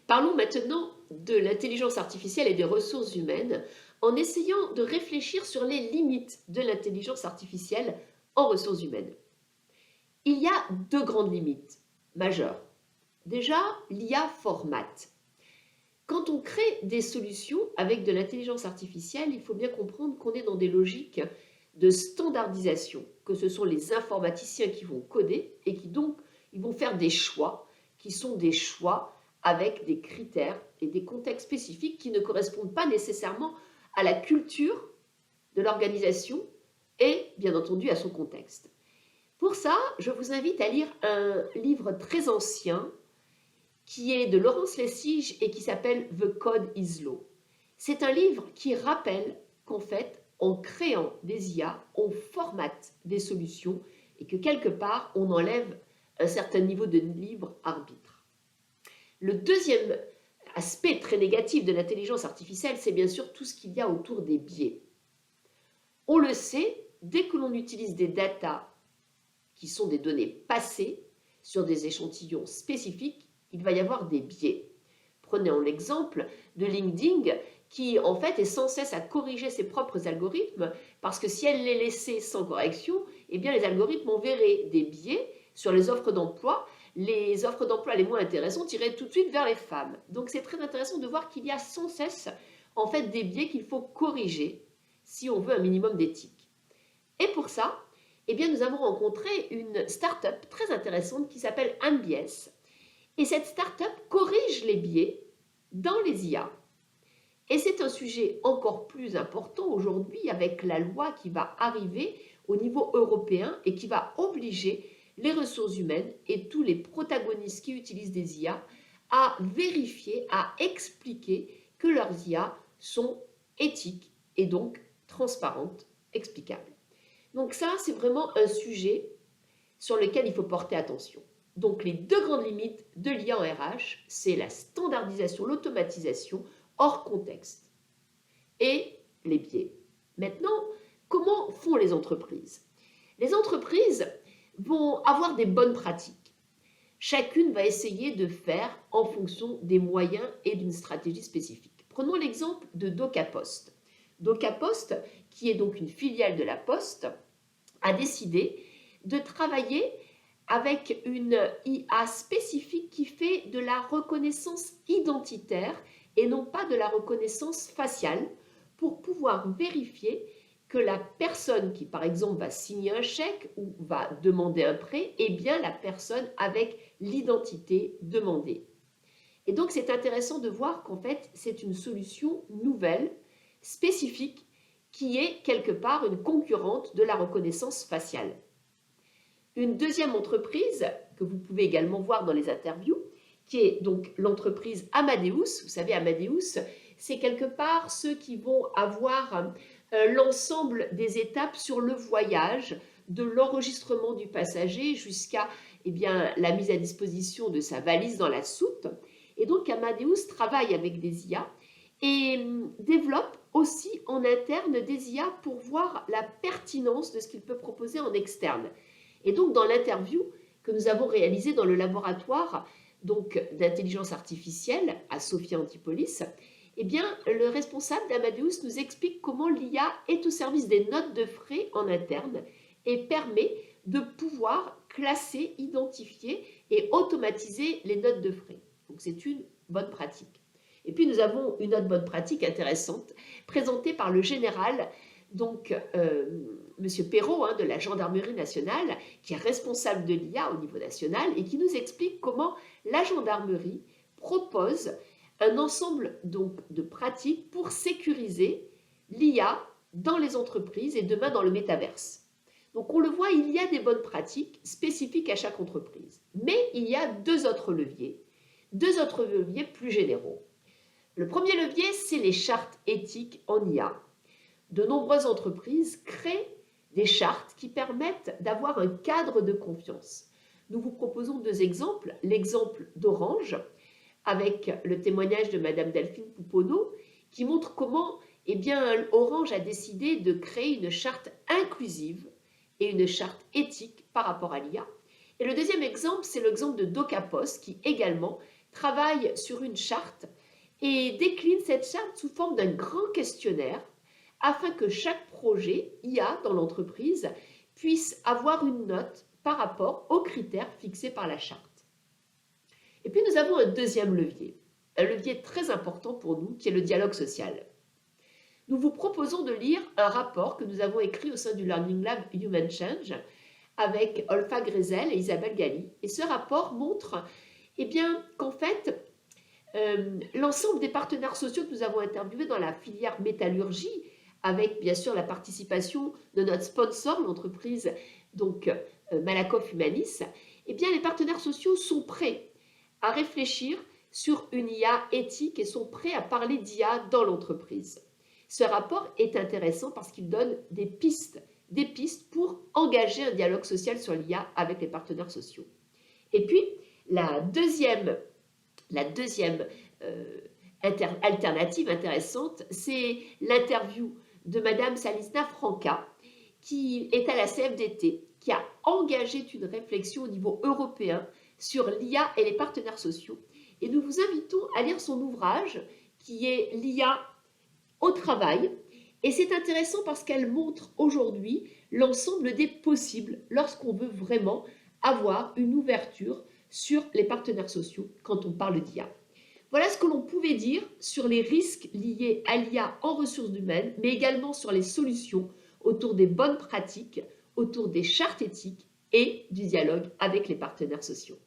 Parlons maintenant de l'intelligence artificielle et des ressources humaines en essayant de réfléchir sur les limites de l'intelligence artificielle en ressources humaines. Il y a deux grandes limites majeures. Déjà, l'IA formate. Quand on crée des solutions avec de l'intelligence artificielle, il faut bien comprendre qu'on est dans des logiques de standardisation, que ce sont les informaticiens qui vont coder et qui donc ils vont faire des choix qui sont des choix avec des critères et des contextes spécifiques qui ne correspondent pas nécessairement à la culture de l'organisation et bien entendu à son contexte. Pour ça, je vous invite à lire un livre très ancien qui est de Laurence Lessige et qui s'appelle The Code is Law. C'est un livre qui rappelle qu'en fait, en créant des IA, on formate des solutions et que quelque part, on enlève un certain niveau de libre arbitre. Le deuxième aspect très négatif de l'intelligence artificielle, c'est bien sûr tout ce qu'il y a autour des biais. On le sait, dès que l'on utilise des datas qui sont des données passées sur des échantillons spécifiques, il va y avoir des biais. Prenez l'exemple de LinkedIn qui en fait est sans cesse à corriger ses propres algorithmes parce que si elle les laissait sans correction, eh bien les algorithmes enverraient des biais sur les offres d'emploi. Les offres d'emploi les moins intéressantes iraient tout de suite vers les femmes. Donc c'est très intéressant de voir qu'il y a sans cesse en fait des biais qu'il faut corriger si on veut un minimum d'éthique. Et pour ça, eh bien, nous avons rencontré une start-up très intéressante qui s'appelle MBS. Et cette start-up corrige les biais dans les IA. Et c'est un sujet encore plus important aujourd'hui avec la loi qui va arriver au niveau européen et qui va obliger les ressources humaines et tous les protagonistes qui utilisent des IA à vérifier, à expliquer que leurs IA sont éthiques et donc transparentes, explicables. Donc ça, c'est vraiment un sujet sur lequel il faut porter attention. Donc les deux grandes limites de l'IA en RH, c'est la standardisation, l'automatisation hors contexte et les biais. Maintenant, comment font les entreprises? Les entreprises vont avoir des bonnes pratiques. Chacune va essayer de faire en fonction des moyens et d'une stratégie spécifique. Prenons l'exemple de DocaPost. DocaPost, qui est donc une filiale de la Poste, a décidé de travailler avec une IA spécifique qui fait de la reconnaissance identitaire et non pas de la reconnaissance faciale pour pouvoir vérifier que la personne qui, par exemple, va signer un chèque ou va demander un prêt est bien la personne avec l'identité demandée. Et donc, c'est intéressant de voir qu'en fait, c'est une solution nouvelle, spécifique, qui est quelque part une concurrente de la reconnaissance faciale. Une deuxième entreprise que vous pouvez également voir dans les interviews, qui est donc l'entreprise Amadeus. Vous savez, Amadeus, c'est quelque part ceux qui vont avoir l'ensemble des étapes sur le voyage, de l'enregistrement du passager jusqu'à la mise à disposition de sa valise dans la soute. Et donc Amadeus travaille avec des IA et développe aussi en interne des IA pour voir la pertinence de ce qu'il peut proposer en externe. Et donc, dans l'interview que nous avons réalisée dans le laboratoire d'intelligence artificielle à Sophia Antipolis, le responsable d'Amadeus nous explique comment l'IA est au service des notes de frais en interne et permet de pouvoir classer, identifier et automatiser les notes de frais. Donc, c'est une bonne pratique. Et puis, nous avons une autre bonne pratique intéressante présentée par le général Monsieur Perrault de la Gendarmerie nationale, qui est responsable de l'IA au niveau national et qui nous explique comment la gendarmerie propose un ensemble de pratiques pour sécuriser l'IA dans les entreprises et demain dans le métaverse. Donc on le voit, il y a des bonnes pratiques spécifiques à chaque entreprise. Mais il y a deux autres leviers plus généraux. Le premier levier, c'est les chartes éthiques en IA. De nombreuses entreprises créent des chartes qui permettent d'avoir un cadre de confiance. Nous vous proposons deux exemples. L'exemple d'Orange, avec le témoignage de Madame Delphine Pouponneau, qui montre comment Orange a décidé de créer une charte inclusive et une charte éthique par rapport à l'IA. Et le deuxième exemple, c'est l'exemple de DocaPost, qui également travaille sur une charte et décline cette charte sous forme d'un grand questionnaire afin que chaque projet IA dans l'entreprise puisse avoir une note par rapport aux critères fixés par la charte. Et puis nous avons un deuxième levier, un levier très important pour nous qui est le dialogue social. Nous vous proposons de lire un rapport que nous avons écrit au sein du Learning Lab Human Change avec Olfa Grezel et Isabelle Galli. Et ce rapport montre qu'en fait, l'ensemble des partenaires sociaux que nous avons interviewés dans la filière métallurgie, avec bien sûr la participation de notre sponsor, l'entreprise Malakoff Humanis, les partenaires sociaux sont prêts à réfléchir sur une IA éthique et sont prêts à parler d'IA dans l'entreprise. Ce rapport est intéressant parce qu'il donne des pistes pour engager un dialogue social sur l'IA avec les partenaires sociaux. Et puis, la deuxième alternative intéressante, c'est l'interview de Madame Salisna Franca, qui est à la CFDT, qui a engagé une réflexion au niveau européen sur l'IA et les partenaires sociaux. Et nous vous invitons à lire son ouvrage, qui est l'IA au travail. Et c'est intéressant parce qu'elle montre aujourd'hui l'ensemble des possibles lorsqu'on veut vraiment avoir une ouverture sur les partenaires sociaux quand on parle d'IA. Voilà ce que l'on pouvait dire sur les risques liés à l'IA en ressources humaines, mais également sur les solutions autour des bonnes pratiques, autour des chartes éthiques et du dialogue avec les partenaires sociaux.